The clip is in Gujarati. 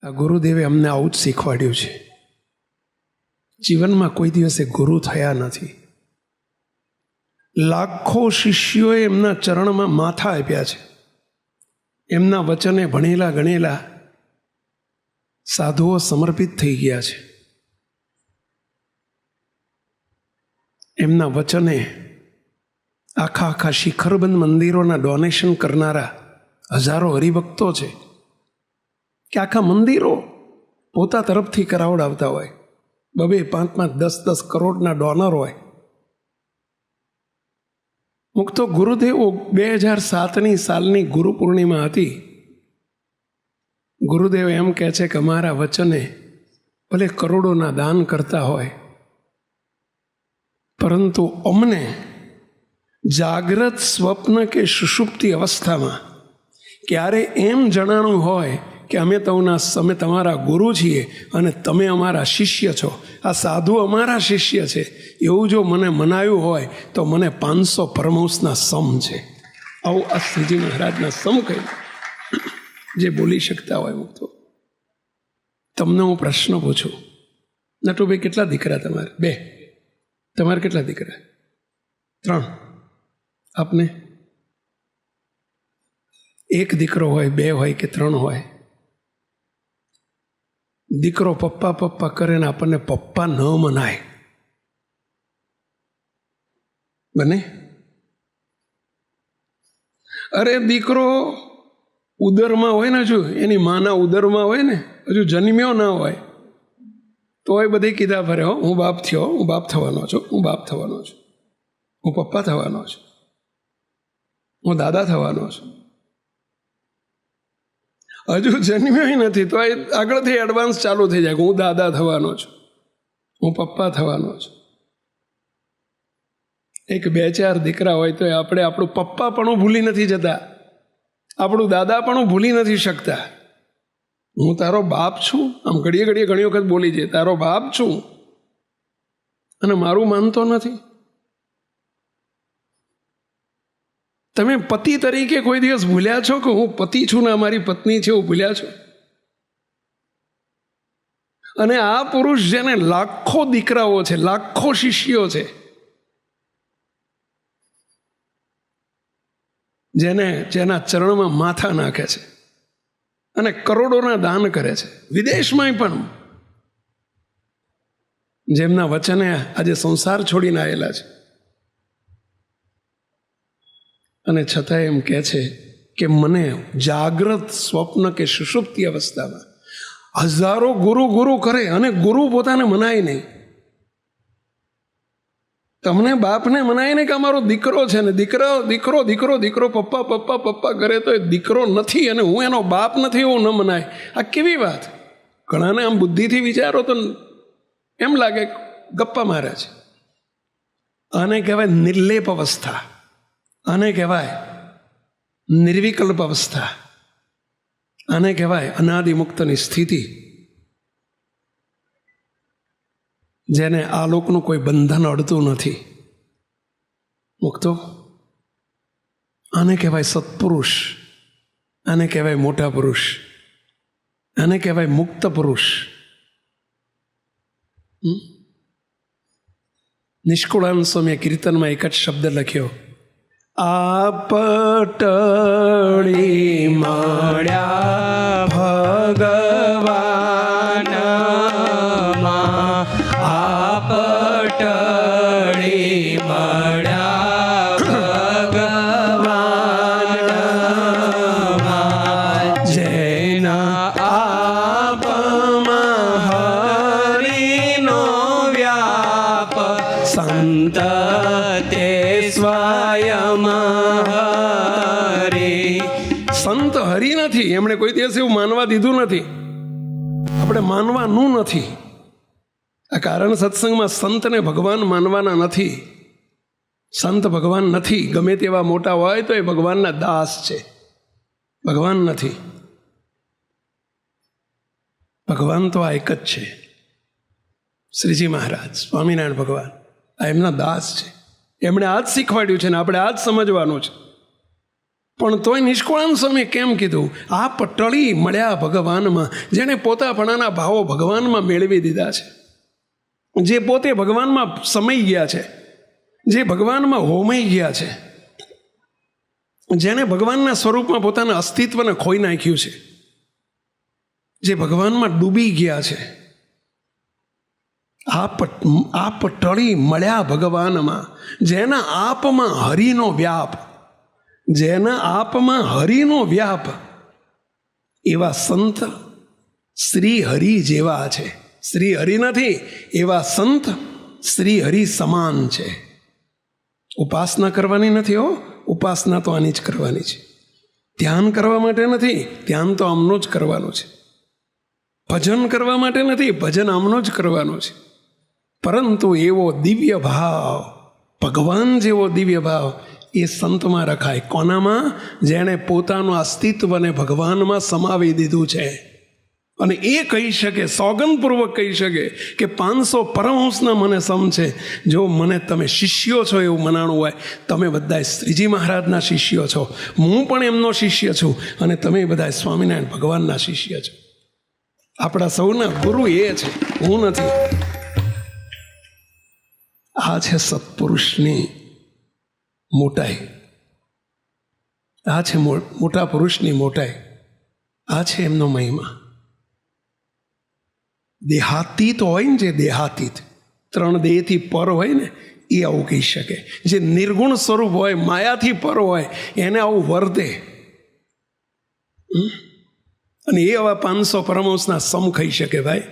આ ગુરુદેવે અમને આવું જ શીખવાડ્યું છે. જીવનમાં કોઈ દિવસે ગુરુ થયા નથી. લાખો શિષ્યોએ એમના ચરણમાં માથા આપ્યા છે. એમના વચને ભણેલા ગણેલા સાધુઓ સમર્પિત થઈ ગયા છે. એમના વચને આખા શિખરબંધ મંદિરોના ડોનેશન કરનારા હજારો હરિભક્તો છે કે આખા મંદિરો પોતા તરફથી કરાવડાવતા હોય. 2, 5, 10 કરોડના ડોનર હોય. મુક્તો ગુરુદેવો 2007ની સાલની ગુરુ પૂર્ણિમા હતી. ગુરુદેવ એમ કહે છે કે અમારા વચને ભલે કરોડોના દાન કરતા હોય, પરંતુ અમને જાગ્રત, સ્વપ્ન કે સુષુપ્તિ અવસ્થામાં ક્યારે એમ જણાણું હોય કે અમે તમારા ગુરુ છીએ અને તમે અમારા શિષ્ય છો, આ સાધુ અમારા શિષ્ય છે, એવું જો મને મનાયું હોય તો મને 500 પરમહંસના સમ છે. આવું આ શ્રીજી મહારાજના સમ કહ્યું જે બોલી શકતા હોય. મુક્તો તમને હું પ્રશ્ન પૂછું, નટુભાઈ કેટલા દીકરા તમારે? 2. તમારે કેટલા દીકરા? 3. આપને 1 દીકરો હોય, 2 હોય કે 3 હોય? દીકરો પપ્પા કરે ને આપણને પપ્પા ન મનાય, બને? અરે દીકરો ઉદરમાં હોય ને, હજુ એની માના ઉદરમાં હોય ને, હજુ જન્મ્યો ના હોય તો એ બધી કીધા ફરે, હો હું બાપ થયો, હું બાપ થવાનો છું, હું બાપ થવાનો છું, હું પપ્પા થવાનો છું, હું દાદા થવાનો છું. હજુ જન્મ્યો નથી તો આગળથી એડવાન્સ ચાલુ થઈ જાય કે હું દાદા થવાનો છું, હું પપ્પા થવાનો છું. 1, 2, 4 દીકરા હોય તો આપણે આપણું પપ્પા પણ ભૂલી નથી જતા, આપણું દાદા પણ ભૂલી નથી શકતા. હું તારો બાપ છું, આમ ઘણી વખત બોલી છે, તારો બાપ છું અને મારું માનતો નથી. તમે પતિ તરીકે કોઈ દિવસ ભૂલ્યા છો કે હું પતિ છું ને મારી પત્ની છે, એવું ભૂલ્યા છો? અને આ પુરુષ જેને લાખો દીકરાઓ છે, લાખો શિષ્યો છે, જેના ચરણમાં માથા નાખે છે અને કરોડોના દાન કરે છે, વિદેશમાં પણ, જેમના વચને આજે સંસાર છોડીને આવેલા છે, અને છતાં એમ કહે છે કે મને જાગ્રત, સ્વપ્ન કે સુષુપ્તિ અવસ્થામાં હજારો ગુરુ કરે અને ગુરુ પોતાને મનાય નહીં. તમને બાપને મનાય નહીં કે અમારો દીકરો છે ને, દીકરો પપ્પા કરે તો એ દીકરો નથી અને હું એનો બાપ નથી એવું ન મનાય. આ કેવી વાત! ઘણાને આમ બુદ્ધિથી વિચારો તો એમ લાગે ગપ્પા મારે છે. આને કહેવાય નિર્લેપ અવસ્થા, આને કહેવાય નિર્વિકલ્પ અવસ્થા, આને કહેવાય અનાદિમુક્તની સ્થિતિ, જેને આ લોકનું કોઈ બંધન અડતું નથી. મુક્તો આને કહેવાય સત્પુરુષ, આને કહેવાય મોટા પુરુષ, આને કહેવાય મુક્ત પુરુષ. નિષ્કુળાનંદ સ્વામીએ કીર્તનમાં એક જ શબ્દ લખ્યો, આપટળી મળ્યા ભગવાન, આપટળી મળ્યા ભગવાન, જેના આપમાં હરિનો વ્યાપ, સંત તે સ્વયં હરિ. સંત હરિ નથી, એમણે કોઈ દિવસ એવું માનવા દીધું નથી, આપણે માનવાનું નથી. આ કારણ સત્સંગમાં સંતને ભગવાન માનવાના નથી. સંત ભગવાન નથી. ગમે તેવા મોટા હોય તો એ ભગવાનના દાસ છે, ભગવાન નથી. ભગવાન તો આ એક જ છે, શ્રીજી મહારાજ, સ્વામિનારાયણ ભગવાન. આ એમના દાસ છે. એમણે આ જ શીખવાડ્યું છે ને આપણે આ જ સમજવાનું છે. પણ તોય નિષ્કુળાનંદ સ્વામીએ કેમ કીધું? આપ ટળી મળ્યા ભગવાનમાં, જેણે પોતાપણાના ભાવો ભગવાનમાં મેળવી દીધા છે, જે પોતે ભગવાનમાં સમાઈ ગયા છે, જે ભગવાનમાં હોમાઈ ગયા છે, જેણે ભગવાનના સ્વરૂપમાં પોતાના અસ્તિત્વને ખોઈ નાખ્યું છે, જે ભગવાનમાં ડૂબી ગયા છે. આપ ટળી મળ્યા ભગવાનમાં, જેના આપમાં હરિનો વ્યાપ, જેના આપમાં હરિનો વ્યાપ, એવા સંત શ્રી હરિ જેવા છે. શ્રી હરિ નથી, એવા સંત શ્રી હરિ સમાન છે. ઉપાસના કરવાની નથી હો, ઉપાસના તો આની જ કરવાની છે. ધ્યાન કરવા માટે નથી, ધ્યાન તો આમનું જ કરવાનું છે. ભજન કરવા માટે નથી, ભજન આમનું જ કરવાનું છે. પરંતુ એવો દિવ્ય ભાવ, ભગવાન જેવો દિવ્ય ભાવ એ સંતમાં રખાય. કોનામાં? જેણે પોતાનું અસ્તિત્વને ભગવાનમાં સમાવી દીધું છે. અને એ કહી શકે, સોગંદપૂર્વક કહી શકે કે 500 પરમહંસના મને સમ છે. જો મને તમે શિષ્યો છો એવું મનાણું હોય, તમે બધા શ્રીજી મહારાજના શિષ્યો છો, હું પણ એમનો શિષ્ય છું, અને તમે બધા સ્વામિનારાયણ ભગવાનના શિષ્ય છો. આપણા સૌના ગુરુ એ છે, હું નથી. આ છે સત્પુરુષની મોટાઈ, આ છે મોટા પુરુષની મોટાઈ, આ છે એમનો મહિમા. દેહાતીત હોય ને, જે દેહાતીત 3 દેહથી પર હોય ને, એ આવું કહી શકે. જે નિર્ગુણ સ્વરૂપ હોય, માયાથી પર હોય, એને આવું વર્તે. અને એ આવા 500 પરમહંસના સમ ખાઈ શકે ભાઈ.